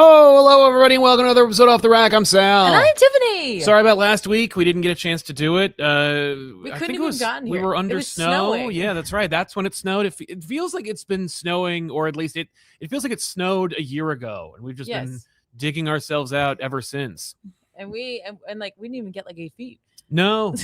Oh, hello, everybody, and welcome to another episode Off the Rack. I'm Sal. And I'm Tiffany. Sorry about last week. We didn't get a chance to do it. We couldn't even gotten here. We were under snow. Snowing. Yeah, that's right. That's when it snowed. It feels like it's been snowing, or at least it feels like it snowed a year ago, and we've just been digging ourselves out ever since. And we didn't even get like 8 feet. No,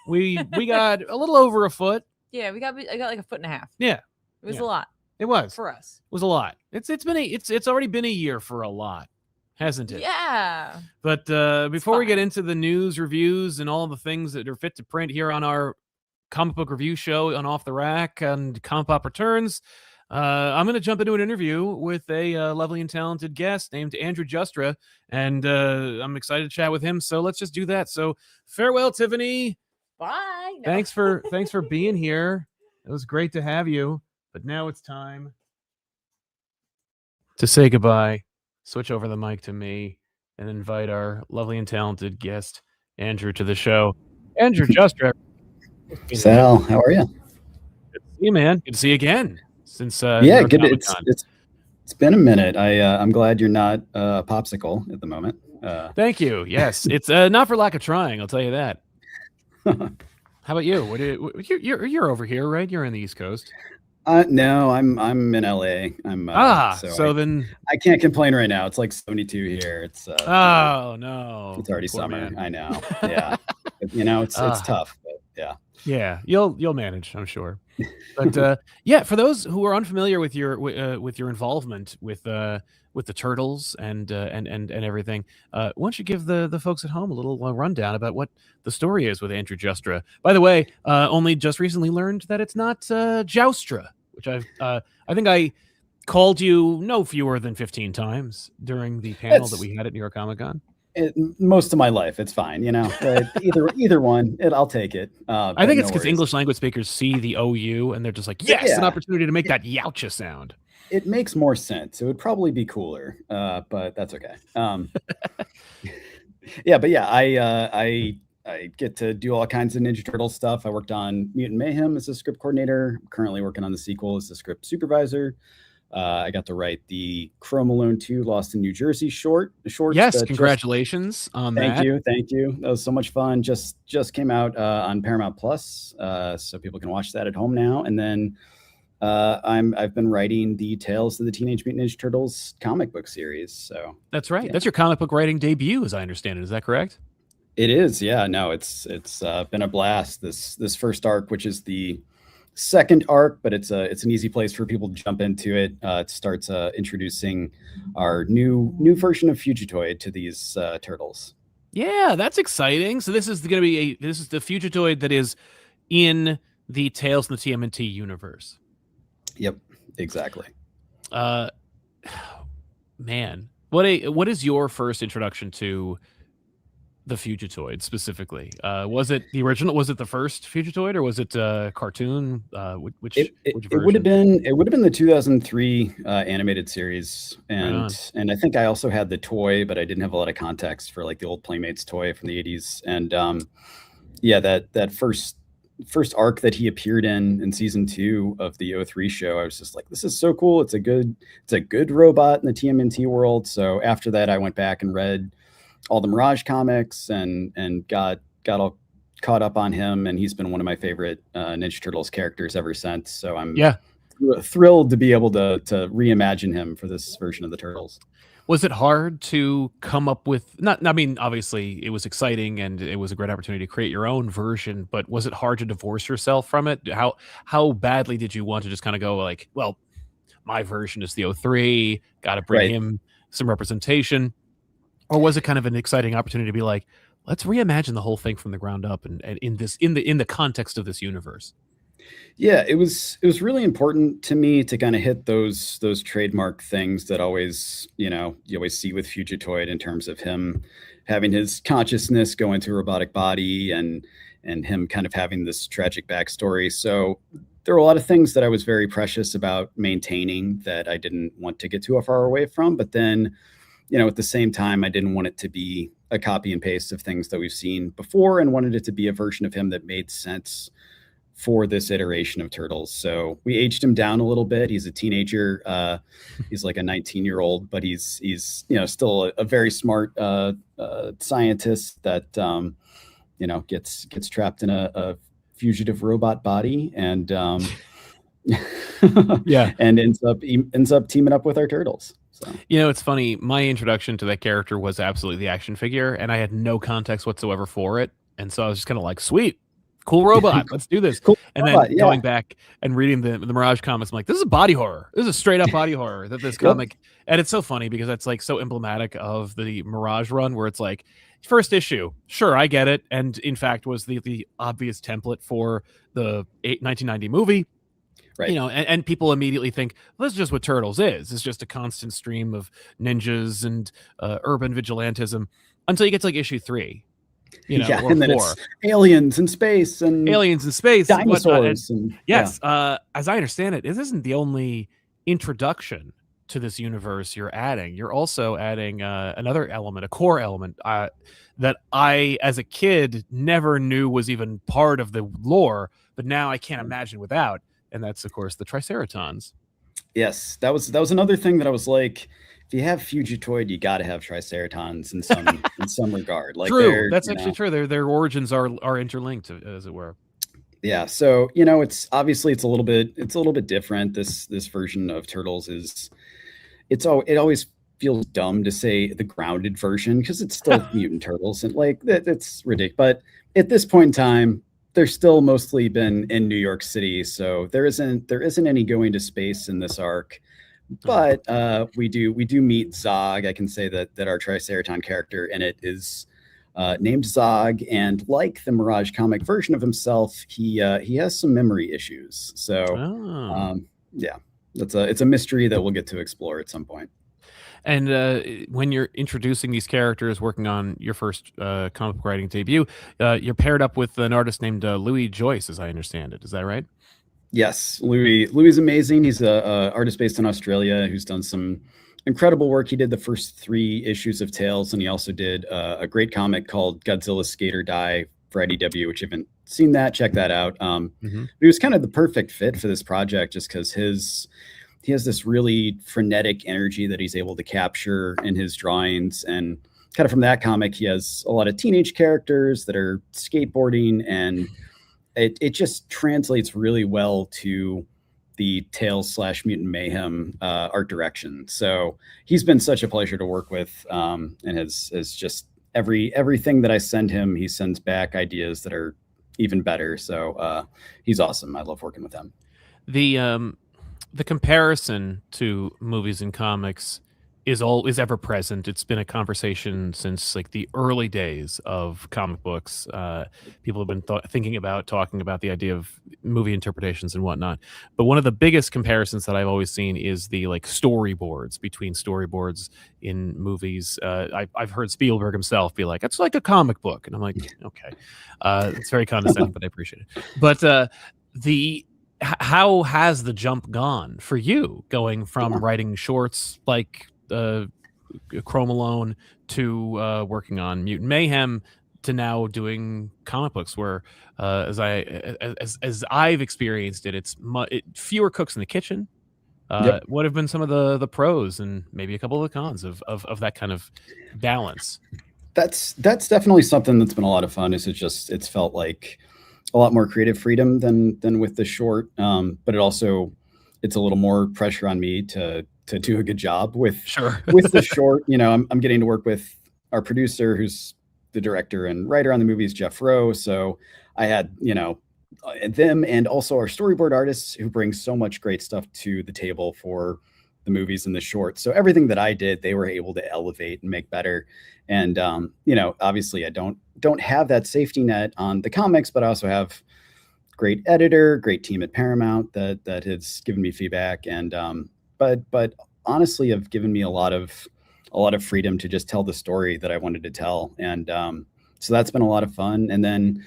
we got a little over a foot. Yeah, I got like a foot and a half. Yeah, it was a lot. It was for us. It was a lot. It's already been a year for a lot, hasn't it? Yeah. But before we get into the news, reviews, and all the things that are fit to print here on our comic book review show on Off the Rack and ComicPop Returns, I'm going to jump into an interview with a lovely and talented guest named Andrew Justra, and I'm excited to chat with him. So let's just do that. So farewell, Tiffany. Bye. No. Thanks for being here. It was great to have you. But now it's time to say goodbye, switch over the mic to me, and invite our lovely and talented guest, Andrew, to the show. Andrew Justra. Sal, how are you? Good to see you, man. Good to see you again. Since yeah, good. It's been a minute. I'm glad you're not a popsicle at the moment. Thank you. Yes, it's not for lack of trying. I'll tell you that. How about you? You're over here, right? You're on the East Coast. No, I'm in LA. Then I can't complain right now. It's like 72 here. It's oh no, it's already poor summer. Man. I know. Yeah, it's tough. But yeah. Yeah, you'll manage, I'm sure. But yeah, for those who are unfamiliar with your involvement with the Turtles and everything, why don't you give the folks at home a little rundown about what the story is with Andrew Justra? By the way, only just recently learned that it's not Joustra, which I think I called you no fewer than 15 times during the panel that we had at New York Comic Con. Most of my life, it's fine, either one, I'll take it. I think it's because English language speakers see the OU and they're just like, yes, an opportunity to make that Youcha sound. It makes more sense. It would probably be cooler, but that's okay. I get to do all kinds of Ninja Turtle stuff. I worked on Mutant Mayhem as a script coordinator. I'm currently working on the sequel as the script supervisor. I got to write the Chrome Alone 2 Lost in New Jersey short. Yes, congratulations on that. Thank you. That was so much fun. Just came out on Paramount Plus, so people can watch that at home now. And then I've been writing the Tales of the Teenage Mutant Ninja Turtles comic book series. So that's right. Yeah. That's your comic book writing debut, as I understand it. Is that correct? It is. Yeah. No, it's been a blast. This first arc, which is the second arc, but it's an easy place for people to jump into it. It starts introducing our new version of Fugitoid to these turtles. Yeah, that's exciting. So this is the Fugitoid that is in the Tales in the TMNT universe. Yep, exactly. Man, what is your first introduction to the Fugitoid specifically? Was it the original? Was it the first Fugitoid, or was it a cartoon? Which it would have been the 2003 animated series, and I think I also had the toy, but I didn't have a lot of context for like the old Playmates toy from the 80s. And that first arc that he appeared in season 2 of the 2003 show, I was just like, this is so cool. It's a good robot in the TMNT world. So after that, I went back and read all the Mirage comics and got all caught up on him, and he's been one of my favorite Ninja Turtles characters ever since. So I'm thrilled to be able to reimagine him for this version of the Turtles. Was it hard to come up with obviously it was exciting and it was a great opportunity to create your own version, but was it hard to divorce yourself from it? How badly did you want to just kind of go like, well, my version is the 03, got to bring him some representation? Or was it kind of an exciting opportunity to be like, let's reimagine the whole thing from the ground up and in the context of this universe? Yeah, it was really important to me to kind of hit those trademark things that always, you always see with Fugitoid in terms of him having his consciousness go into a robotic body and him kind of having this tragic backstory. So there were a lot of things that I was very precious about maintaining that I didn't want to get too far away from. But then, at the same time, I didn't want it to be a copy and paste of things that we've seen before, and wanted it to be a version of him that made sense for this iteration of Turtles. So we aged him down a little bit. He's a teenager. He's like a 19-year-old, but he's still a very smart scientist that gets trapped in a fugitive robot body and yeah, and ends up teaming up with our turtles. So. It's funny. My introduction to that character was absolutely the action figure, and I had no context whatsoever for it. And so I was just kind of like, sweet, cool robot, let's do this. Cool and robot, then going back and reading the Mirage comics, I'm like, this is a body horror. This is a straight up body horror that this comic. And it's so funny because that's like so emblematic of the Mirage run, where it's like, first issue, sure, I get it. And in fact, was the obvious template for the 1990 movie. Right. And people immediately think, well, this is just what Turtles is. It's just a constant stream of ninjas and urban vigilantism until you get to like issue 3. Or and then 4. It's aliens in space, dinosaurs. Yes. As I understand it, this isn't the only introduction to this universe you're adding. You're also adding another element, a core element that I, as a kid, never knew was even part of the lore, but now I can't imagine without. And that's, of course, the Triceratons. Yes, that was another thing that I was like, if you have Fugitoid, you got to have Triceratons in some regard. Like, true, that's actually true. Their origins are interlinked, as it were. Yeah, so it's obviously it's a little bit different. This version of Turtles it always feels dumb to say the grounded version because it's still Mutant Turtles and like that's ridiculous. But at this point in time, they're still mostly been in New York City, so there isn't any going to space in this arc. But we do meet Zog. I can say that our Triceraton character in it is named Zog, and like the Mirage comic version of himself, he has some memory issues. So it's a mystery that we'll get to explore at some point. And when you're introducing these characters, working on your first comic book writing debut, you're paired up with an artist named Louis Joyce, as I understand it. Is that right? Yes, Louis is amazing. He's a artist based in Australia who's done some incredible work. He did the first 3 issues of Tales, and he also did a great comic called Godzilla Skate or Die for IDW, which if you haven't seen that, check that out. He was kind of the perfect fit for this project just because he has this really frenetic energy that he's able to capture in his drawings. And kind of from that comic, he has a lot of teenage characters that are skateboarding, and it just translates really well to the Tales / Mutant Mayhem art direction. So he's been such a pleasure to work with, and has just everything that I send him, he sends back ideas that are even better. So he's awesome. I love working with him. The comparison to movies and comics is ever present. It's been a conversation since like the early days of comic books. People have been talking about the idea of movie interpretations and whatnot. But one of the biggest comparisons that I've always seen is the like storyboards between storyboards in movies. I've heard Spielberg himself be like, "It's like a comic book," and I'm like, "Okay." It's very condescending, but I appreciate it. But how has the jump gone for you, going from writing shorts like Chrome Alone to working on Mutant Mayhem to now doing comic books, where as I've experienced it, it's fewer cooks in the kitchen. What have been some of the pros and maybe a couple of the cons of that kind of balance? That's definitely something that's been a lot of fun. It's felt like a lot more creative freedom than with the short, but it's a little more pressure on me to do a good job with the short. I'm getting to work with our producer, who's the director and writer on the movies, Jeff Rowe. So I had them, and also our storyboard artists who bring so much great stuff to the table for the movies and the short. So everything that I did, they were able to elevate and make better. And obviously I don't have that safety net on the comics, but I also have great editor, great team at Paramount that has given me feedback, and but honestly have given me a lot of freedom to just tell the story that I wanted to tell. And so that's been a lot of fun. And then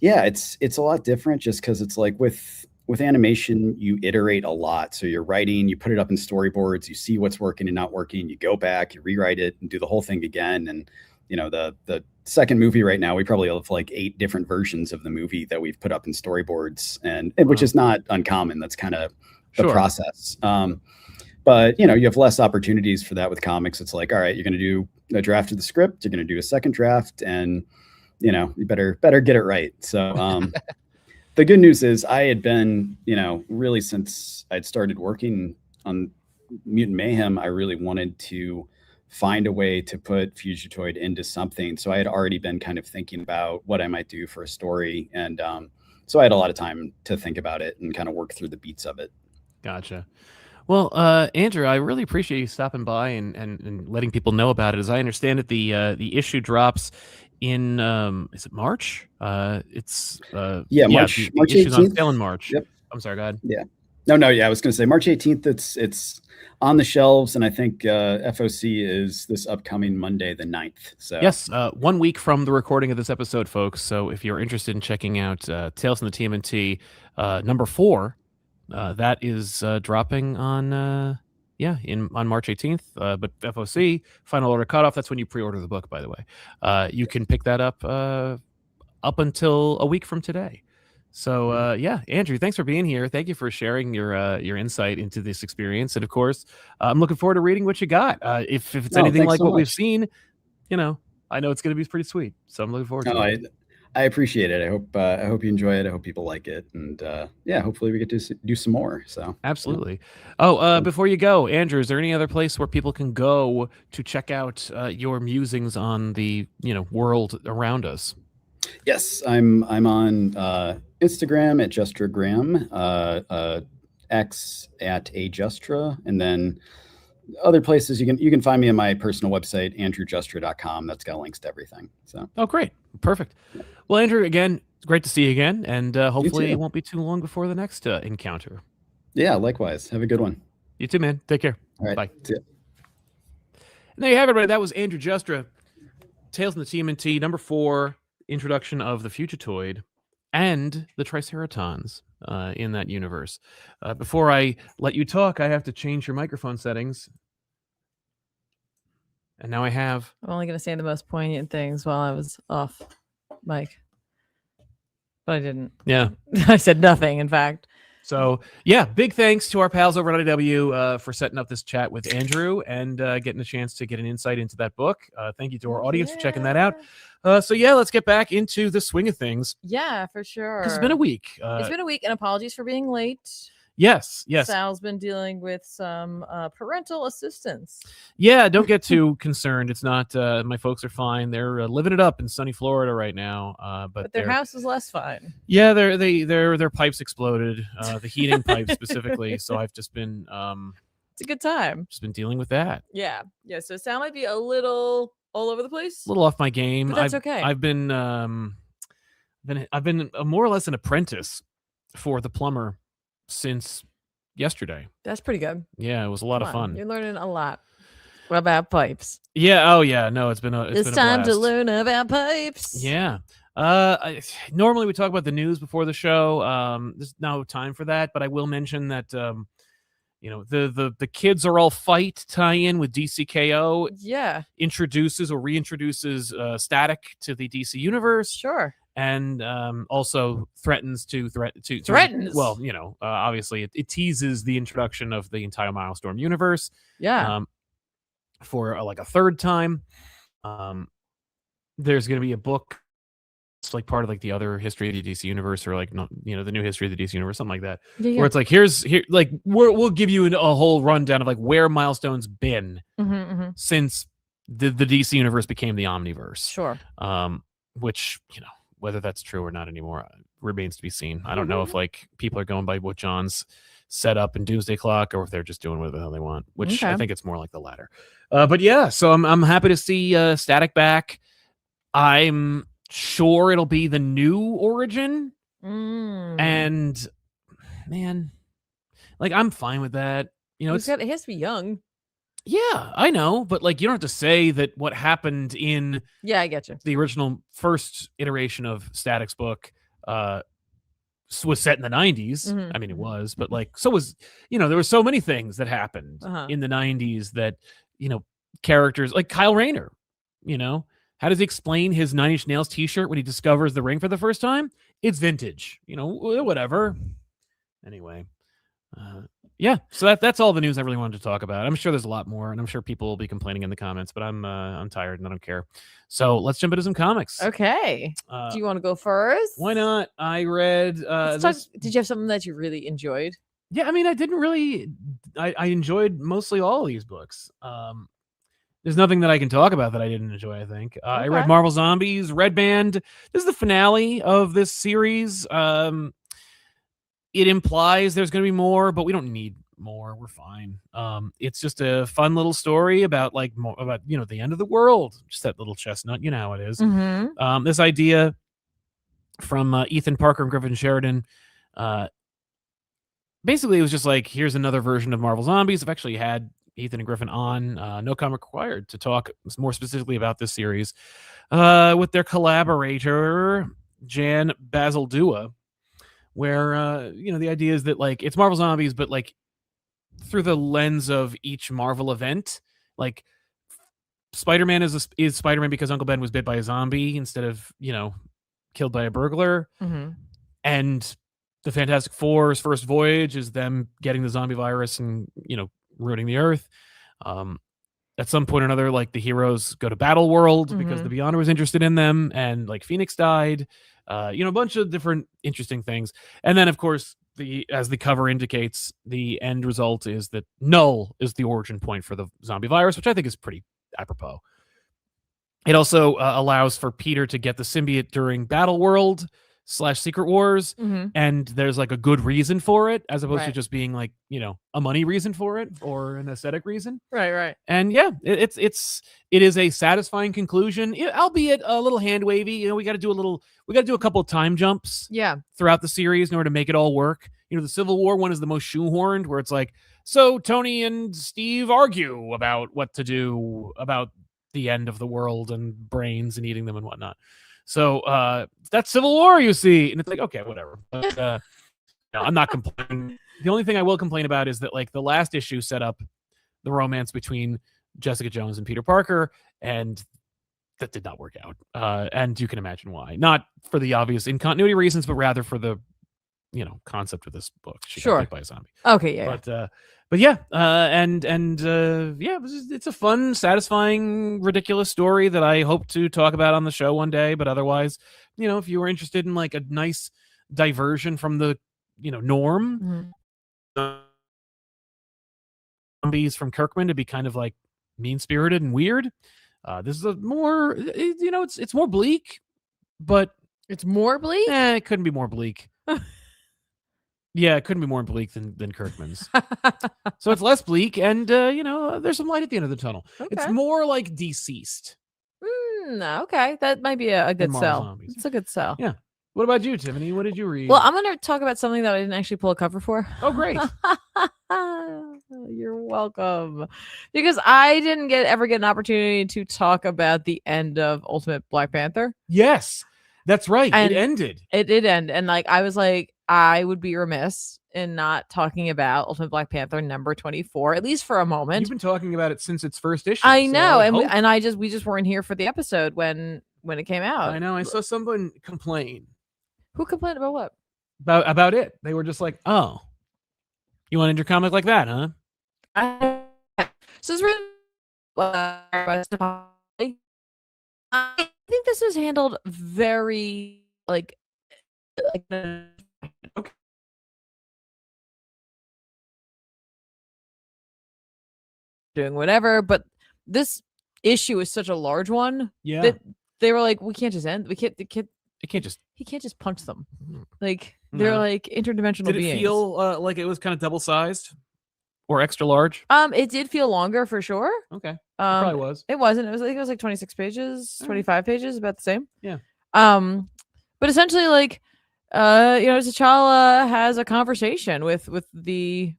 it's a lot different just because it's like with animation, you iterate a lot. So you're writing, you put it up in storyboards, you see what's working and not working, you go back, you rewrite it and do the whole thing again. And the second movie right now, we probably have like 8 different versions of the movie that we've put up in storyboards, and which is not uncommon. That's kind of the process. But you have less opportunities for that with comics. It's like, all right, you're going to do a draft of the script, you're going to do a second draft, and you better get it right. So the good news is I had been, really since I'd started working on Mutant Mayhem, I really wanted to find a way to put Fugitoid into something. So I had already been kind of thinking about what I might do for a story. And so I had a lot of time to think about it and kind of work through the beats of it. Gotcha. Well, Andrew, I really appreciate you stopping by and letting people know about it. As I understand it, the issue drops in is it March? It's March the issue's 18th. on sale in March. Yep. I'm sorry, go ahead. Yeah. No, I was going to say March 18th. It's on the shelves, and I think FOC is this upcoming Monday, the 9th. So yes, 1 week from the recording of this episode, folks. So if you're interested in checking out Tales from the TMNT number 4, that is dropping on on March 18th. But FOC final order cutoff. That's when you pre-order the book, by the way. You can pick that up until a week from today. So Andrew, thanks for being here. Thank you for sharing your insight into this experience, and of course, I'm looking forward to reading what you got. If it's anything like what we've seen, I know it's going to be pretty sweet. So I'm looking forward to it. I appreciate it. I hope you enjoy it. I hope people like it, and hopefully we get to do some more. So absolutely. Before you go, Andrew, is there any other place where people can go to check out your musings on the world around us? Yes, I'm on Instagram at Justragram, X at ajustra, and then other places you can find me on my personal website, andrewjustra.com. That's got links to everything. So great, perfect. Well, Andrew, again, it's great to see you again, and hopefully it won't be too long before the next encounter. Yeah, likewise. Have a good one. You too, man. Take care. All right. Bye. See ya. And there you have it, everybody. That was Andrew Justra, Tales from the TMNT number 4. Introduction of the Fugitoid and the Triceratons in that universe. Before I let you talk, I have to change your microphone settings. And now I have... I'm only going to say the most poignant things while I was off mic. But I didn't. Yeah. I said nothing, in fact. So, big thanks to our pals over at IDW for setting up this chat with Andrew and getting a chance to get an insight into that book. Thank you to our audience for checking that out. Let's get back into the swing of things. Yeah, for sure. Because it's been a week. It's been a week, and apologies for being late. Yes. Sal's been dealing with some parental assistance. Yeah, don't get too concerned. It's not. My folks are fine. They're living it up in sunny Florida right now. But their house is less fine. Yeah, their pipes exploded. The heating pipe specifically. So I've just been. It's a good time. Just been dealing with that. Yeah. So Sal might be a little all over the place. A little off my game. But that's okay. I've been more or less an apprentice for the plumber since yesterday. That's pretty good. Yeah, it was a lot of fun. You're learning a lot about pipes. Yeah. Oh yeah. No, it's been a time to learn about pipes. Yeah. Normally we talk about the news before the show. There's no time for that, but I will mention that the Kids Are All Fight tie-in with DCKO. Yeah. Introduces or reintroduces Static to the DC universe. Sure. And also threatens. Well, obviously it teases the introduction of the entire Milestorm universe. Yeah. For like a third time. There's going to be a book. It's like part of like the other history of the DC universe, or like the new history of the DC universe, something like that. Yeah. Where it's like we'll give you a whole rundown of like where Milestone's been since the DC universe became the Omniverse. Sure. Which whether that's true or not anymore remains to be seen. I don't know if like people are going by what John's set up in Doomsday Clock, or if they're just doing whatever the hell they want. Which I think it's more like the latter. But yeah, so I'm happy to see Static back. I'm sure it'll be the new origin. And man, like I'm fine with that. It has to be young. Yeah, I know, but like you don't have to say that what happened in I get you. The original first iteration of Static's book was set in the 90s. I mean, it was, but like so was there were so many things that happened in the 90s that characters like Kyle Rayner, How does he explain his Nine Inch Nails t-shirt when he discovers the ring for the first time? It's vintage. Whatever. Anyway. Yeah, so that's all the news I really wanted to talk about. I'm sure there's a lot more, and I'm sure people will be complaining in the comments, but I'm tired and I don't care. So let's jump into some comics. Okay. Do you want to go first? Why not? I read. Did you have something that you really enjoyed? Yeah, I mean, I didn't really. I enjoyed mostly all of these books. There's nothing that I can talk about that I didn't enjoy. I think I read Marvel Zombies, Red Band. This is the finale of this series. It implies there's going to be more, but we don't need more. We're fine. It's just a fun little story about the end of the world. Just that little chestnut, you know how it is. Mm-hmm. This idea from Ethan Parker and Griffin Sheridan. Basically, it was just like, here's another version of Marvel Zombies. I've actually had Ethan and Griffin on No Comic Required to talk more specifically about this series with their collaborator Jan Bazaldua. Where the idea is that like it's Marvel Zombies, but like through the lens of each Marvel event. Like Spider-Man is Spider-Man because Uncle Ben was bit by a zombie instead of killed by a burglar. Mm-hmm. And the Fantastic Four's first voyage is them getting the zombie virus and ruining the Earth. At some point or another, like the heroes go to Battle World because the Beyonder was interested in them, and like Phoenix died. A bunch of different interesting things. And then, of course, as the cover indicates, the end result is that Null is the origin point for the zombie virus, which I think is pretty apropos. It also allows for Peter to get the symbiote during Battle World / Secret Wars, and there's like a good reason for it, as opposed to just being like a money reason for it or an aesthetic reason. Right. And yeah, it is a satisfying conclusion, albeit a little hand wavy. We got to do a couple of time jumps. Yeah. Throughout the series in order to make it all work. The Civil War one is the most shoehorned, where it's like, so Tony and Steve argue about what to do about the end of the world and brains and eating them and whatnot. So that's Civil War, you see. And it's like, okay, whatever. But, no, I'm not complaining. The only thing I will complain about is that like the last issue set up the romance between Jessica Jones and Peter Parker, and that did not work out. And you can imagine why. Not for the obvious incontinuity reasons, but rather for the concept of this book. She got bit by a zombie. Okay, yeah. But yeah, it's a fun, satisfying, ridiculous story that I hope to talk about on the show one day. But otherwise, if you were interested in like a nice diversion from the norm, zombies from Kirkman to be kind of like mean-spirited and weird. This is a more, it's more bleak, but it's more bleak. It couldn't be more bleak. Yeah, it couldn't be more bleak than Kirkman's. So it's less bleak, and there's some light at the end of the tunnel. Okay. It's more like Deceased. Okay, that might be a good sell. It's a good sell. Yeah. What about you, Tiffany? What did you read? Well, I'm going to talk about something that I didn't actually pull a cover for. Oh, great. You're welcome. Because I didn't ever get an opportunity to talk about the end of Ultimate Black Panther. Yes, that's right. And it ended. It did end. And like I was like, I would be remiss in not talking about Ultimate Black Panther number 24, at least for a moment. You've been talking about it since its first issue. I know, and we just weren't here for the episode when it came out. I know. I saw someone complain. Who complained about what? About it. They were just like, "Oh, you want to enter comic like that, huh?" So it's really. I think this was handled very like. Okay. Doing whatever, but this issue is such a large one that they were like, we can't just end. He can't just punch them. Like they're like interdimensional beings. Did it feel like it was kind of double sized or extra large? It did feel longer for sure. Okay, it probably was. It wasn't. I think it was like 26 pages, 25 pages, about the same. Yeah. But essentially, like, T'Challa has a conversation with the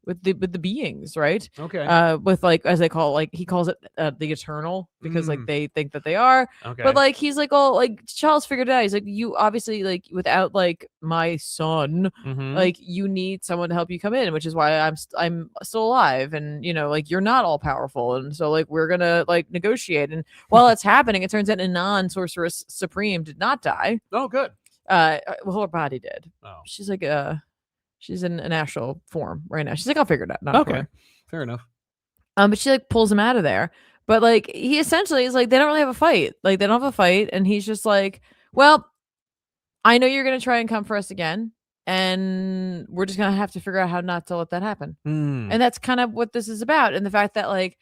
beings, right? Okay. With like, as they call it, like he calls it the Eternal, because like they think that they are. Okay. But like he's like, oh, like T'Challa's figured it out. He's like, you obviously, like, without like my son, like you need someone to help you come in, which is why I'm still alive, and like you're not all powerful, and so like we're gonna like negotiate. And while it's happening, it turns out Anon, Sorceress Supreme, did not die. Oh, good. Well, her body did. Oh. She's like she's in an astral form right now. She's like, I'll figure it out. Not okay. Fair enough. But she like pulls him out of there. But like he essentially is like, they don't really have a fight. Like they don't have a fight, and he's just like, well, I know you're gonna try and come for us again, and we're just gonna have to figure out how not to let that happen. And that's kind of what this is about. And the fact that like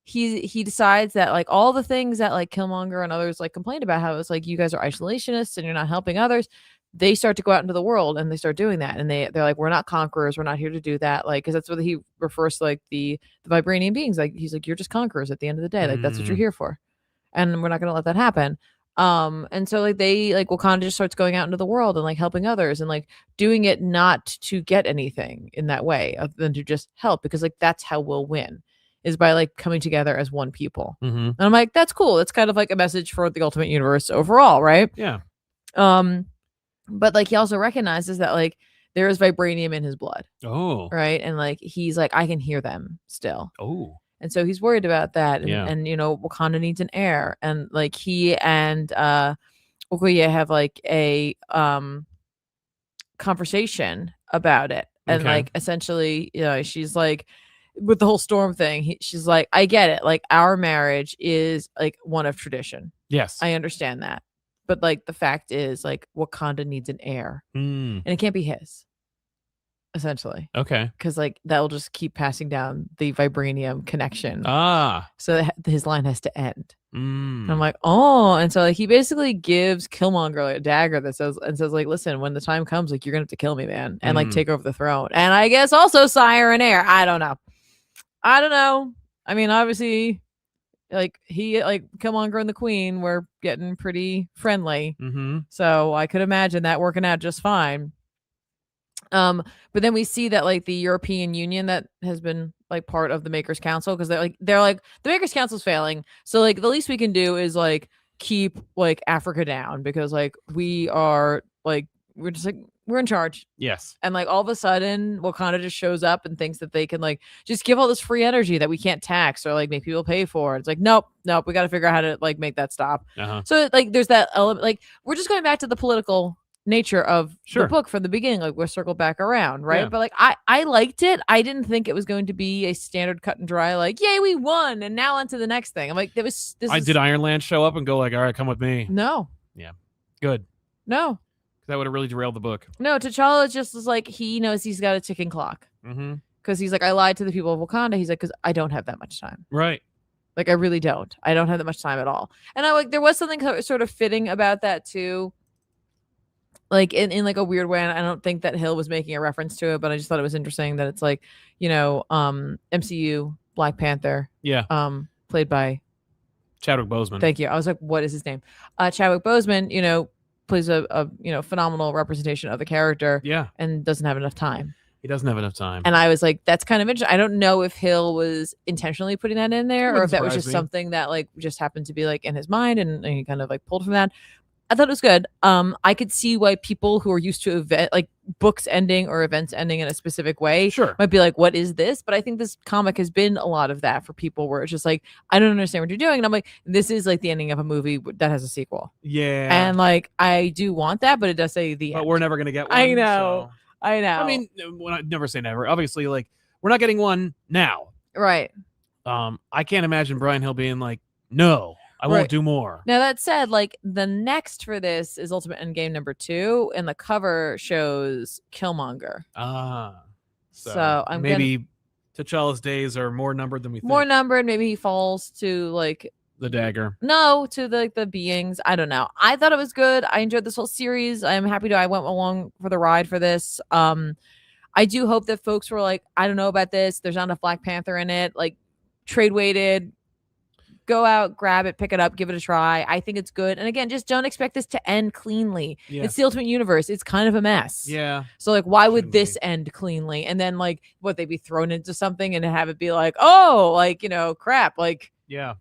he decides that like all the things that like Killmonger and others like complained about, how it's like you guys are isolationists and you're not helping others, they start to go out into the world and they start doing that. And they're like, we're not conquerors, we're not here to do that. Like, because that's what he refers to, like the vibranium beings. Like he's like, you're just conquerors at the end of the day. Like that's what you're here for, and we're not gonna let that happen. And so like they like Wakanda just starts going out into the world and like helping others, and like doing it not to get anything in that way other than to just help, because like that's how we'll win, is by like coming together as one people. And I'm like, that's cool. It's kind of like a message for the Ultimate Universe overall, right? Yeah. But like he also recognizes that like there is vibranium in his blood. Oh. Right. And like he's like, I can hear them still. Oh. And so he's worried about that. And, Yeah. and Wakanda needs an heir. And like he and Okoye have like a conversation about it. And like essentially, she's like, with the whole Storm thing, she's like, I get it. Like our marriage is like one of tradition. Yes. I understand that. But like the fact is like Wakanda needs an heir. And it can't be his. Essentially. Okay. Because like that'll just keep passing down the vibranium connection. So his line has to end. And I'm like, oh. And so like he basically gives Killmonger like a dagger that says like, listen, when the time comes, like you're gonna have to kill me, man, and like take over the throne. And I guess also sire and heir. I don't know. I mean, obviously, like he like Killmonger and the Queen were getting pretty friendly. So I could imagine that working out just fine. But then we see that like the European Union that has been like part of the Makers Council, because they're like the Makers Council's failing, so like the least we can do is like keep like Africa down, because like we are like we're just like we're in charge. Yes. And like all of a sudden Wakanda just shows up and thinks that they can like just give all this free energy that we can't tax or like make people pay for. It's like nope, we got to figure out how to like make that stop. So like there's that element, like we're just going back to the political nature of the book from the beginning. Like we're circled back around, right? But like I liked it. I didn't think it was going to be a standard cut and dry like, yay, we won and now on to the next thing. I'm like, did Iron Land show up and go like, all right, come with me? No. Yeah. Good. No. That would have really derailed the book. No, T'Challa just is like, he knows he's got a ticking clock. Because he's like, I lied to the people of Wakanda. He's like, because I don't have that much time. Right. Like I really don't. I don't have that much time at all. And I like there was something sort of fitting about that too. Like in like a weird way, and I don't think that Hill was making a reference to it, but I just thought it was interesting that it's like, MCU Black Panther, played by Chadwick Boseman. Thank you. I was like, what is his name? Chadwick Boseman, plays a phenomenal representation of the character, and doesn't have enough time. He doesn't have enough time. And I was like, that's kind of interesting. I don't know if Hill was intentionally putting that in there, or if that was just something that like just happened to be like in his mind, and he kind of like pulled from that. I thought it was good. I could see why people who are used to like books ending or events ending in a specific way might be like, what is this? But I think this comic has been a lot of that for people, where it's just like, I don't understand what you're doing. And I'm like, this is like the ending of a movie that has a sequel. Yeah. And like, I do want that, but it does say the end. But we're never going to get one. I know. So. I know. I mean, never say never. Obviously, like, we're not getting one now. Right. I can't imagine Brian Hill being like, no. I won't do more. Now, that said, like, the next for this is Ultimate Endgame #2, and the cover shows Killmonger. So I'm maybe T'Challa's days are more numbered than we think. More numbered. Maybe he falls to, like... the dagger. No, to the beings. I don't know. I thought it was good. I enjoyed this whole series. I'm happy I went along for the ride for this. I do hope that folks were like, I don't know about this. There's not enough Black Panther in it. Like, trade weighted... go out, grab it, pick it up, give it a try. I think it's good. And again, just don't expect this to end cleanly. Yeah. It's the Ultimate Universe. It's kind of a mess. Yeah. So like, why would Shouldn't this be. end cleanly? And then like, what, they'd be thrown into something and have it be like, oh, like, you know, crap. Like, Yeah.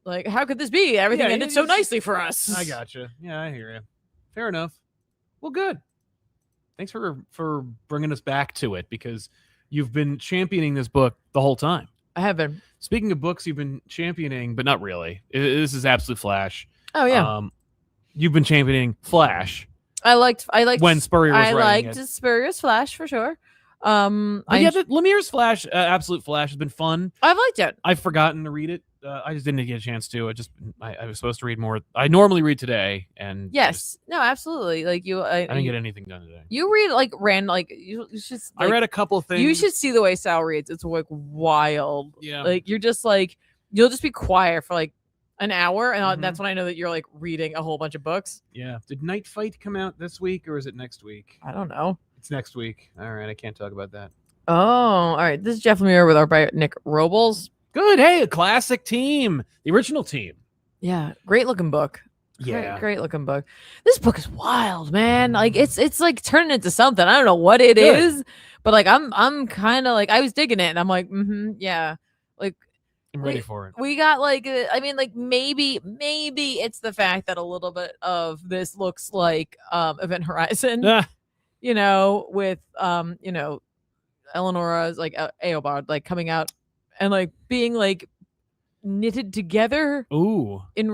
like, how could this be? Everything Yeah, ended so nicely for us. I gotcha. Yeah, I hear you. Fair enough. Well, good. Thanks for bringing us back to it, because you've been championing this book the whole time. I have been. Speaking of books you've been championing, but not really. This is Absolute Flash. Oh yeah. You've been championing Flash. I liked when Spurrier was I writing liked it. Spurrier's Flash for sure. Lemire's Flash, Absolute Flash, has been fun. I've liked it. I've forgotten to read it. I just didn't get a chance to. I was supposed to read more. I normally read today, and Yes, no, absolutely. Like you, I didn't get anything done today. You read like you should. Like, I read a couple things. You should see the way Sal reads. It's like wild. Yeah. Like you're just like you'll just be quiet for like an hour, and Mhm. that's when I know that you're like reading a whole bunch of books. Yeah. Did Night Fight come out this week, or is it next week? I don't know. It's next week. All right, I can't talk about that. Oh, all right. This is Jeff Lemire with our by Nick Robles. Good. Hey, a classic team, the original team. Yeah, great looking book. Yeah. Great looking book. This book is wild, man. Like it's like turning into something. I don't know what it Good. is, but like I'm kind of like I was digging it, and I'm like, yeah, like I'm ready for it. we got like I mean, like maybe it's the fact that a little bit of this looks like Event Horizon, Ah, you know, with you know, Eleonora's like Eobard like coming out and like being like knitted together ooh. in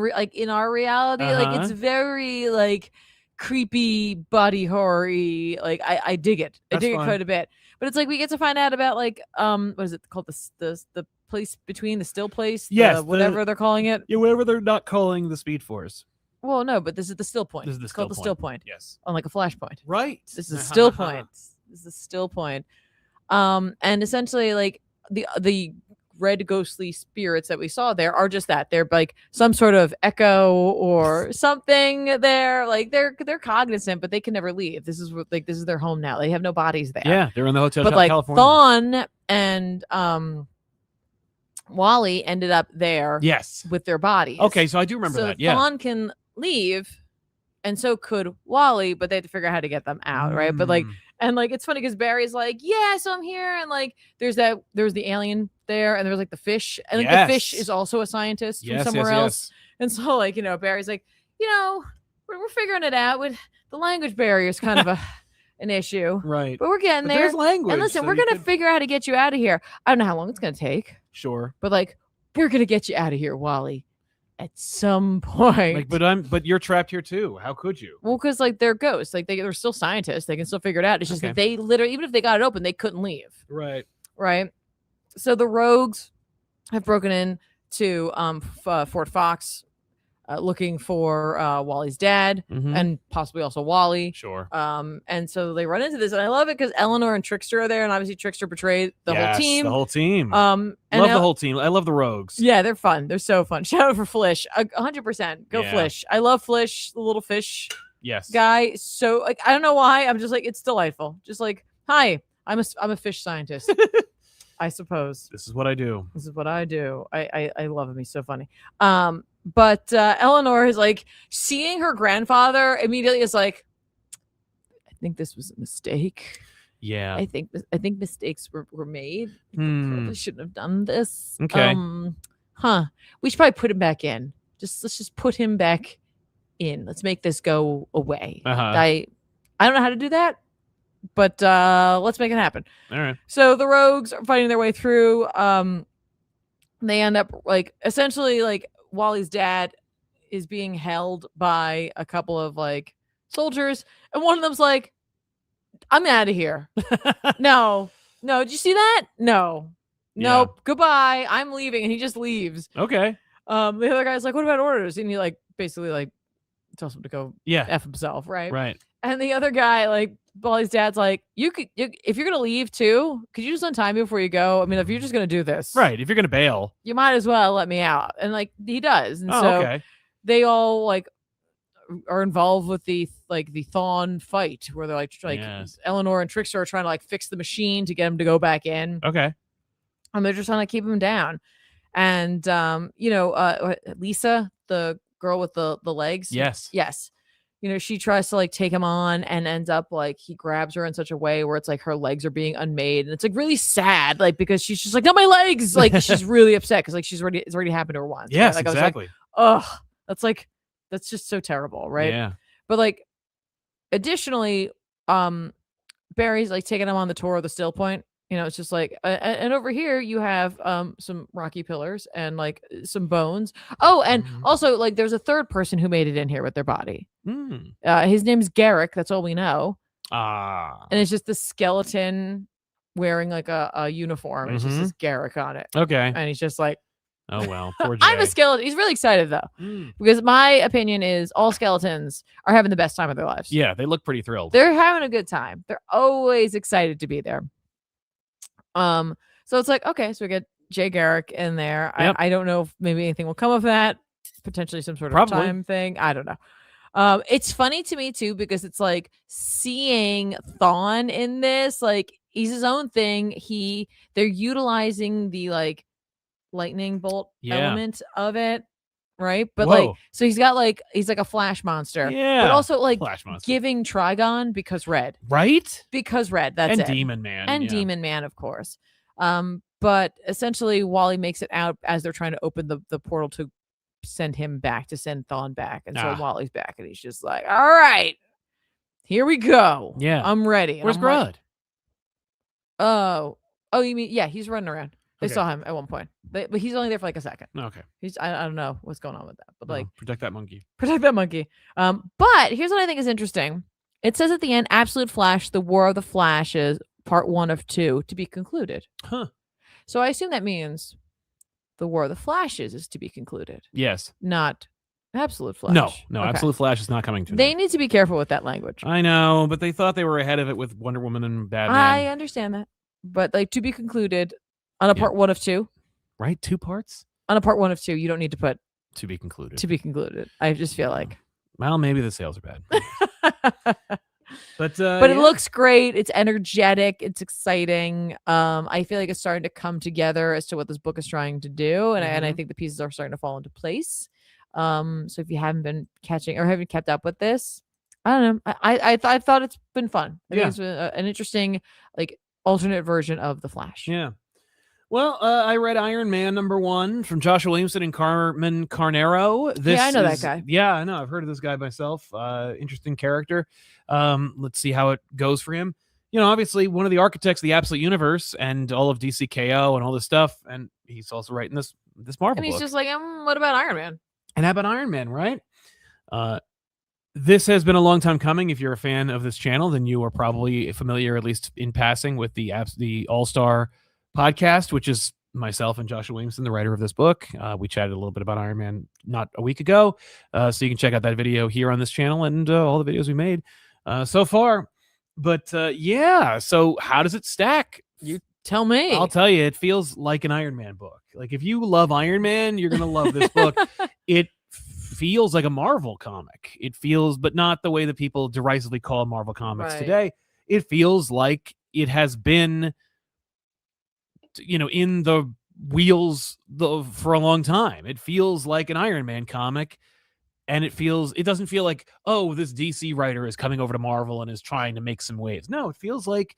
our reality. Like it's very like creepy body horror-y. Like I dig it. I That's dig fun. it quite a bit. But it's like we get to find out about like what is it called, the place between, the still place, Yes, whatever they're calling it. Yeah, whatever they're not calling the Speed Force. Well, no, but this is the still point. This is the It's called the still point. Yes. Unlike a flashpoint. Right. This is a still point. This is a still point. And essentially like the red ghostly spirits that we saw there are just that. They're like some sort of echo or something there. Like they're cognizant, but they can never leave. This is their home now. They have no bodies there. Yeah, they're in the Hotel But like California. Thawne and Wally ended up there Yes. with their bodies. Okay, so I do remember that. Yeah. Thawne can leave, and so could Wally, but they had to figure out how to get them out, right? But like, and like, it's funny because Barry's like, yeah, so I'm here, and like, there's the alien there, and there's like the fish, and like the fish is also a scientist from somewhere else, and so like, you know, Barry's like, you know, we're figuring it out. With the language barrier is kind of an issue, Right. but we're getting But there. there's language. And listen, so we're you gonna could- figure out how to get you out of here. I don't know how long it's gonna take, Sure. but like, we're gonna get you out of here, Wally, at some point. Like, but you're trapped here too. How could you? Well, because like they're ghosts, like they're still scientists, they can still figure it out. It's just Okay. that they literally, even if they got it open, they couldn't leave. Right. Right. So the rogues have broken in to Fort Fox, looking for Wally's dad Mhm. and possibly also Wally. Sure. And so they run into this, and I love it because Eleanor and Trickster are there, and obviously Trickster betrayed the whole Yes, team. The whole team. And love the whole team. I love the rogues. Yeah, they're fun. They're so fun. Shout out for Flish. 100%. Go Yeah. Flish. I love Flish, the little fish Yes. guy. So like, I don't know why. I'm just like, it's delightful. Just like, hi, I'm a fish scientist. I suppose This is what I do. this is what I do. I love him. He's so funny. But Eleanor is like seeing her grandfather immediately is like, I think this was a mistake. Yeah. I think mistakes were made. We Hmm. probably shouldn't have done this. Okay. We should probably put him back in. Let's just put him back in. Let's make this go away. Uh-huh. I don't know how to do that, but let's make it happen. All right. So the rogues are fighting their way through. They end up like essentially like Wally's dad is being held by a couple of like soldiers, and one of them's like, I'm out of here. No, did you see that? No. Nope. Goodbye. I'm leaving. And he just leaves. Okay. The other guy's like, what about orders? And he like basically like tells him to go Yeah. F himself, right? Right. And the other guy, like Wally's dad's like, if you're gonna leave too, could you just untie me before you go? I mean, if you're just gonna do this, Right. If you're gonna bail. you might as well let me out. And like he does. And Oh, so okay. they all like are involved with the Thawne fight where they're like Yes. Eleanor and Trickster are trying to like fix the machine to get him to go back in. Okay. And they're just trying to keep him down. And Lisa, the girl with the legs. Yes. She tries to like take him on and ends up like he grabs her in such a way where it's like her legs are being unmade, and it's like really sad, like because she's just like, not my legs, like she's really upset because like it's already happened to her once. Yes, right? Like, exactly. I was like, that's just so terrible, right? Yeah. But like, additionally, Barry's like taking him on the tour of the still point. It's just like, and over here you have some rocky pillars and like some bones. Oh, and also like there's a third person who made it in here with their body. His name's Garrick. That's all we know. And it's just the skeleton wearing like a uniform. And it's just this Garrick on it. Okay. And he's just like, oh well, poor Jay. I'm a skeleton. He's really excited though, because my opinion is all skeletons are having the best time of their lives. Yeah, they look pretty thrilled. They're having a good time. They're always excited to be there. So it's like, okay, so we get Jay Garrick in there. Yep. I don't know if maybe anything will come of that. Potentially some sort of time thing. I don't know. It's funny to me too, because it's like seeing Thawne in this, like he's his own thing. They're utilizing the like lightning bolt element of it, right? But like, so he's like a flash monster, but also like giving Trigon because red, right? Because red, that's and it. Demon Man and Demon Man, of course. But essentially, Wally makes it out as they're trying to open the portal to send him back, to send Thawne back, and so Wally's back, and he's just like, all right, here we go. Yeah, I'm ready. And where's Grodd? Oh, you mean he's running around. They saw him at one point, but he's only there for like a second. Okay. I don't know what's going on with that, but like protect that monkey. But here's what I think is interesting. It says at the end, Absolute Flash, the War of the Flashes, Part 1 of 2, to be concluded. Huh. So I assume that means the War of the Flashes is to be concluded. Yes. Not Absolute Flash. No, okay. Absolute Flash is not coming to They need to be careful with that language. I know, but they thought they were ahead of it with Wonder Woman and Batman. I understand that, but like to be concluded. On a part 1 of 2. Right? 2 parts? On a part 1 of 2, you don't need to put to be concluded. To be concluded. I just feel like. Well, maybe the sales are bad. But it looks great. It's energetic. It's exciting. I feel like it's starting to come together as to what this book is trying to do. And I think the pieces are starting to fall into place. So if you haven't been catching or haven't kept up with this, I don't know. I thought it's been fun. I think it's been an interesting, like, alternate version of The Flash. Yeah. Well, I read Iron Man #1 from Joshua Williamson and Carmen Carnero. I know that guy. Yeah, I know. I've heard of this guy myself. Interesting character. Let's see how it goes for him. Obviously one of the architects of the Absolute Universe and all of DCKO and all this stuff. And he's also writing this Marvel And he's book. just like, what about Iron Man? And how about Iron Man, right? This has been a long time coming. If you're a fan of this channel, then you are probably familiar, at least in passing, with the All-Star podcast, which is myself and Joshua Williamson, the writer of this book. We chatted a little bit about Iron Man not a week ago, so you can check out that video here on this channel and all the videos we made so far. But so how does it stack? You tell me. I'll tell you. It feels like an Iron Man book. Like if you love Iron Man, you're gonna love this book. It feels like a Marvel comic. It feels, but not the way that people derisively call Marvel comics today. It feels like it has been in the wheels for a long time. It feels like an Iron Man comic, and it doesn't feel like, oh, this DC writer is coming over to Marvel and is trying to make some waves. No, it feels like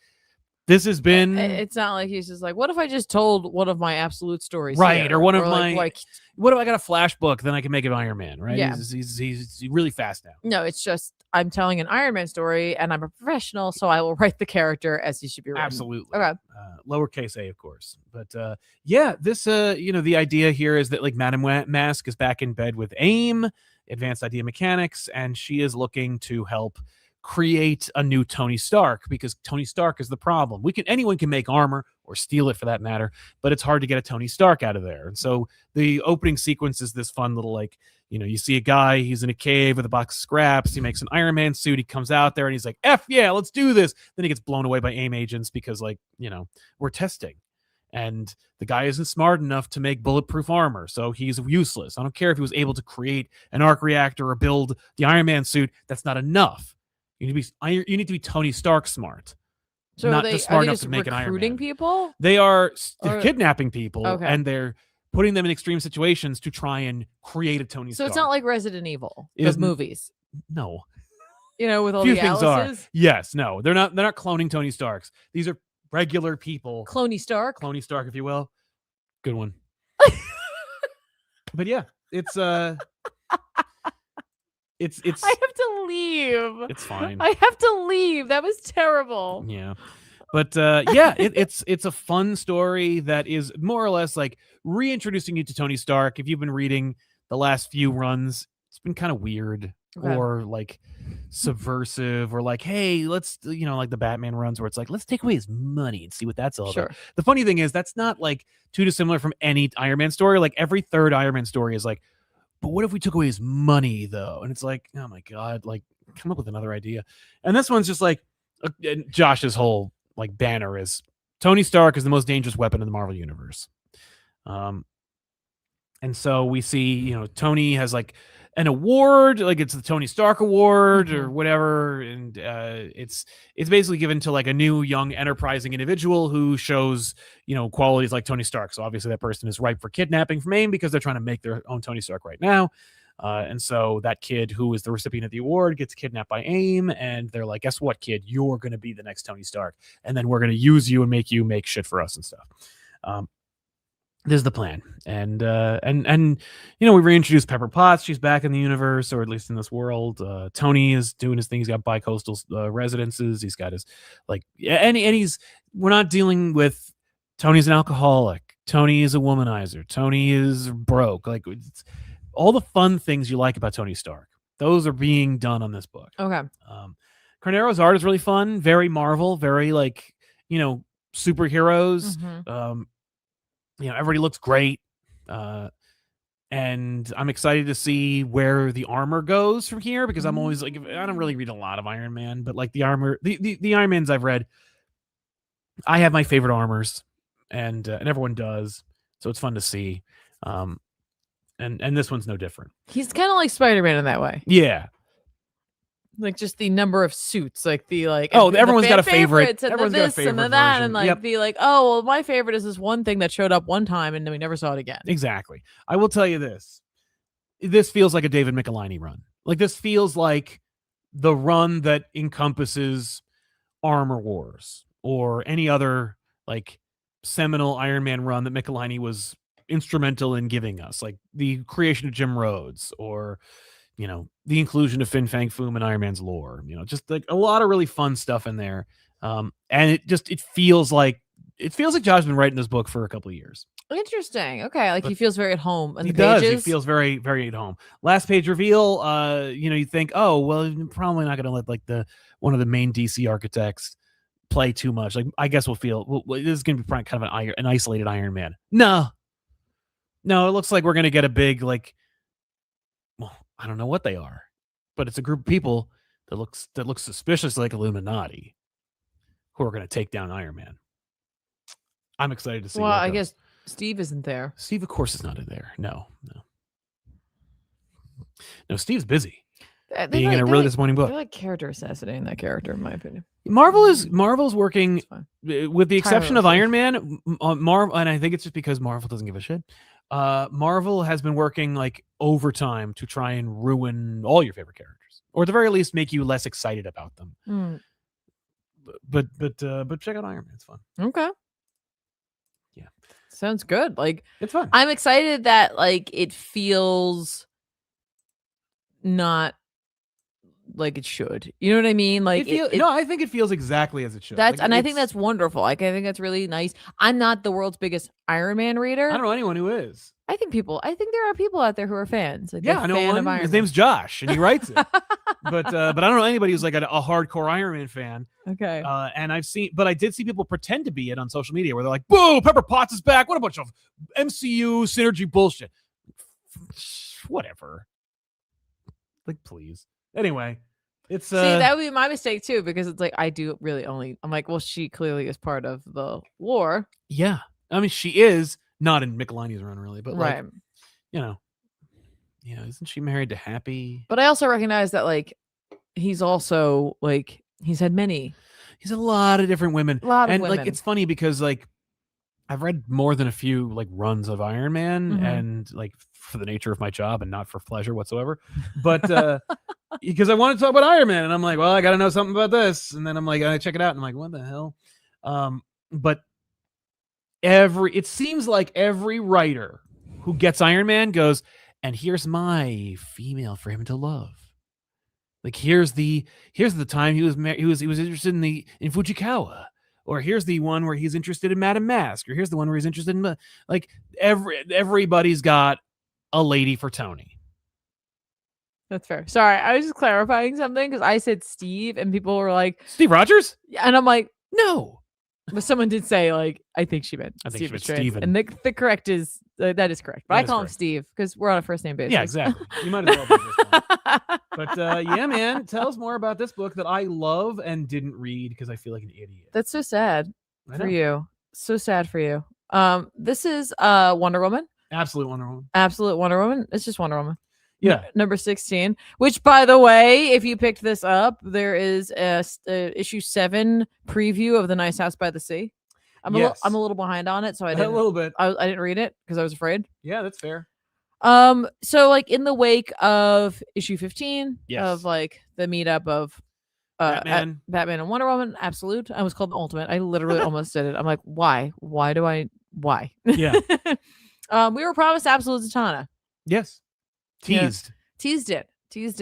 this has been. It's not like he's just like, what if I just told one of my absolute stories, right? Here? Or one of my what if I got a Flash book? Then I can make it Iron Man, right? Yeah. He's really fast now. No, it's just I'm telling an Iron Man story, and I'm a professional, so I will write the character as he should be written. Absolutely. Okay. Lowercase a, of course. But this the idea here is that like Madame Mask is back in bed with AIM, Advanced Idea Mechanics, and she is looking to help create a new Tony Stark, because Tony Stark is the problem. Anyone can make armor or steal it for that matter, but it's hard to get a Tony Stark out of there. And so the opening sequence is this fun little, like, you see a guy, he's in a cave with a box of scraps, he makes an Iron Man suit, he comes out there and he's like, F yeah, let's do this. Then he gets blown away by AIM agents because, like, we're testing. And the guy isn't smart enough to make bulletproof armor, so he's useless. I don't care if he was able to create an arc reactor or build the Iron Man suit. That's not enough. You need to be Tony Stark smart. So not are they smart enough just to make an Iron Man. recruiting people? They're kidnapping people, Okay. and they're putting them in extreme situations to try and create a Tony So Stark. it's not like Resident Evil, It the isn't- movies. No. You know, with all Few the things Alices. are. Yes, no. They're not cloning Tony Starks. These are regular people. Cloney Stark. Cloney Stark, if you will. Good one. But yeah, it's I have to leave. It's fine. I have to leave. That was terrible. Yeah. But yeah, it's a fun story that is more or less like reintroducing you to Tony Stark. If you've been reading the last few runs, it's been kind of weird or like subversive or like, hey, let's, you know, like the Batman runs where it's like, let's take away his money and see what that's all about. The funny thing is that's not like too dissimilar from any Iron Man story. Like every third Iron Man story is like, but what if we took away his money though? And it's like, oh my God, like come up with another idea. And this one's just like Josh's whole like banner is Tony Stark is the most dangerous weapon in the Marvel universe. And so we see, you know, Tony has like an award, like it's the Tony Stark Award or whatever, and it's basically given to like a new young enterprising individual who shows, you know, qualities like Tony Stark. So obviously that person is ripe for kidnapping from AIM because they're trying to make their own Tony Stark right now. And so that kid who is the recipient of the award gets kidnapped by AIM, and they're like, guess what, kid? You're going to be the next Tony Stark. And then we're going to use you and make you make shit for us and stuff. This is the plan. And you know, we reintroduced Pepper Potts. She's back in the universe, or at least in this world. Tony is doing his thing. He's got bi-coastal residences. He's got his like, and we're not dealing with Tony's an alcoholic. Tony is a womanizer. Tony is broke. Like it's all the fun things you like about Tony Stark. Those are being done on this book. Okay. Carnero's art is really fun. Very Marvel. Very like, you know, superheroes. You know, everybody looks great. And I'm excited to see where the armor goes from here because I'm always like, I don't really read a lot of Iron Man, but like the armor, the Iron Mans I've read, I have my favorite armors, and everyone does. So it's fun to see. And this one's no different. He's kind of like Spider-Man in that way. Yeah. Like just the number of suits, like the like. Oh, everyone's got a favorite. And Everyone's the got a this favorite and the that, version. and like the like. Oh, well, my favorite is this one thing that showed up one time, and then we never saw it again. Exactly. I will tell you this. This feels like a David Michelinie run. Like this feels like the run that encompasses Armor Wars or any other like seminal Iron Man run that Michelinie was instrumental in giving us, like the creation of Jim Rhodes or, you know, the inclusion of Fin Fang Foom in Iron Man's lore, you know, just like a lot of really fun stuff in there. And it feels like Josh's been writing this book for a couple of years. Interesting. Okay. Like he feels very at home. He does. He feels very, very at home. Last page reveal, you know, you think, oh, well, you're probably not going to let like one of the main DC architects play too much. Like, I guess this is going to be kind of an isolated Iron Man. No, it looks like we're going to get a big, like, well, I don't know what they are, but it's a group of people that looks suspicious like Illuminati who are going to take down Iron Man. I'm excited to see. Well, I guess Steve isn't there. Steve, of course, is not in there. No. Steve's busy. Being in a really disappointing book. They're like character assassinating that character, in my opinion. Marvel's working, with the exception of Iron Man, Marvel, and I think it's just because Marvel doesn't give a shit. Marvel has been working like overtime to try and ruin all your favorite characters, or at the very least make you less excited about them. But check out Iron Man; it's fun. Okay. Yeah, sounds good. Like it's fun. I'm excited that like it feels not like it should. You know what I mean? Like I think it feels exactly as it should. I think that's wonderful. Like I think that's really nice. I'm not the world's biggest Iron Man reader. I don't know anyone who is. I think there are people out there who are fans. Like, yeah, I know one. His name's Josh, and he writes it. but I don't know anybody who's like a hardcore Iron Man fan. Okay. And I did see people pretend to be it on social media where they're like, "Boo! Pepper Potts is back. What a bunch of MCU synergy bullshit." Whatever. Like, please. Anyway, it's see, that would be my mistake too, because it's like I do really I'm like, well, she clearly is part of the war. Yeah, I mean, she is not in Michelinie's run really, but like, you know, isn't she married to Happy? But I also recognize that like he's also like he's had a lot of different women, and like it's funny because like I've read more than a few like runs of Iron Man, Mhm. and like for the nature of my job and not for pleasure whatsoever. But because I want to talk about Iron Man, and I'm like, well, I got to know something about this, and then I'm like, I check it out, and I'm like, what the hell? But it seems like every writer who gets Iron Man goes, and here's my female for him to love. Like here's the time he was interested in Fujikawa, or here's the one where he's interested in Madame Mask, or here's the one where he's interested in like everybody's got a lady for Tony. That's fair. Sorry, I was just clarifying something because I said Steve and people were like Steve Rogers, and I'm like, no. But someone did say like I think she meant Steven. And the correct is that is correct. But I call him Steve because we're on a first name basis. Yeah, exactly. You might as well be this one. But yeah, man, tell us more about this book that I love and didn't read because I feel like an idiot. That's so sad for you. So sad for you. This is Wonder Woman. Absolute Wonder Woman. Absolute Wonder Woman. It's just Wonder Woman. Yeah. Number 16, which by the way, if you picked this up, there is a issue 7 preview of The Nice House by the Sea. I'm a little behind on it, so I didn't. A little bit. I didn't read it because I was afraid. Yeah, that's fair. So like in the wake of issue 15 yes. of like the meetup of Batman and Wonder Woman, absolute. I was called the Ultimate. I literally almost did it. I'm like, why? Why? Yeah. We were promised absolute Zatanna. Yes. Teased it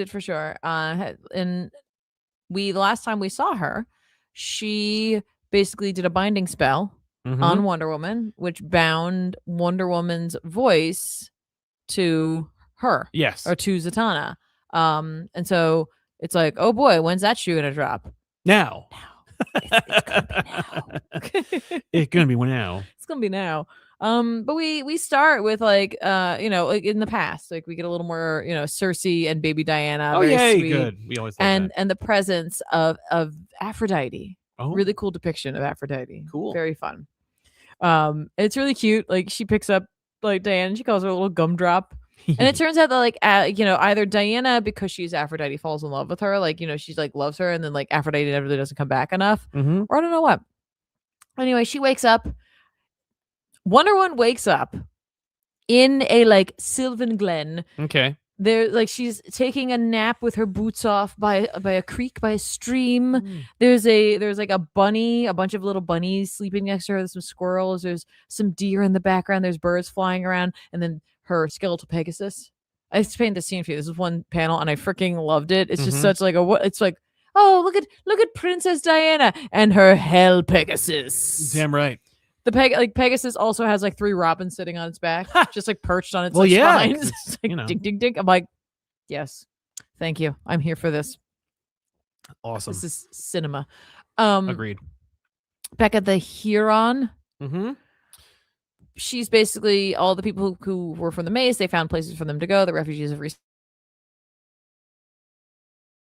for sure. And the last time we saw her, she basically did a binding spell on Wonder Woman, which bound Wonder Woman's voice to her. Yes. Or to Zatanna. And so it's like, oh boy, when's that shoe gonna drop? Now. It's gonna be now. It's gonna be now. It's gonna be now. But we start with like like in the past, like we get a little more, Cersei and baby Diana. Oh, very yay, sweet. good. We always love that. And the presence of Aphrodite. Oh. Really cool depiction of Aphrodite. Cool. Very fun. It's really cute. Like she picks up like Diana and she calls her a little gumdrop. And it turns out that like either Diana, because she's Aphrodite, falls in love with her, like she's like loves her, and then like Aphrodite never really doesn't come back enough, or I don't know what. Anyway, she wakes up. Wonder Woman wakes up in a like Sylvan Glen. Okay. There, like she's taking a nap with her boots off by a creek, by a stream. There's like a bunny, a bunch of little bunnies sleeping next to her. There's some squirrels. There's some deer in the background. There's birds flying around, and then her skeletal Pegasus. I explained the scene for you. This is one panel, and I freaking loved it. It's just such like it's like, oh, look at Princess Diana and her hell Pegasus. Damn right. The Pegasus also has like 3 robins sitting on its back, just like perched on its spines. It's like ding ding ding. I'm like, yes, thank you. I'm here for this. Awesome. This is cinema. Agreed. Becca the Huron. Mm-hmm. She's basically all the people who were from the Maze. They found places for them to go. The refugees have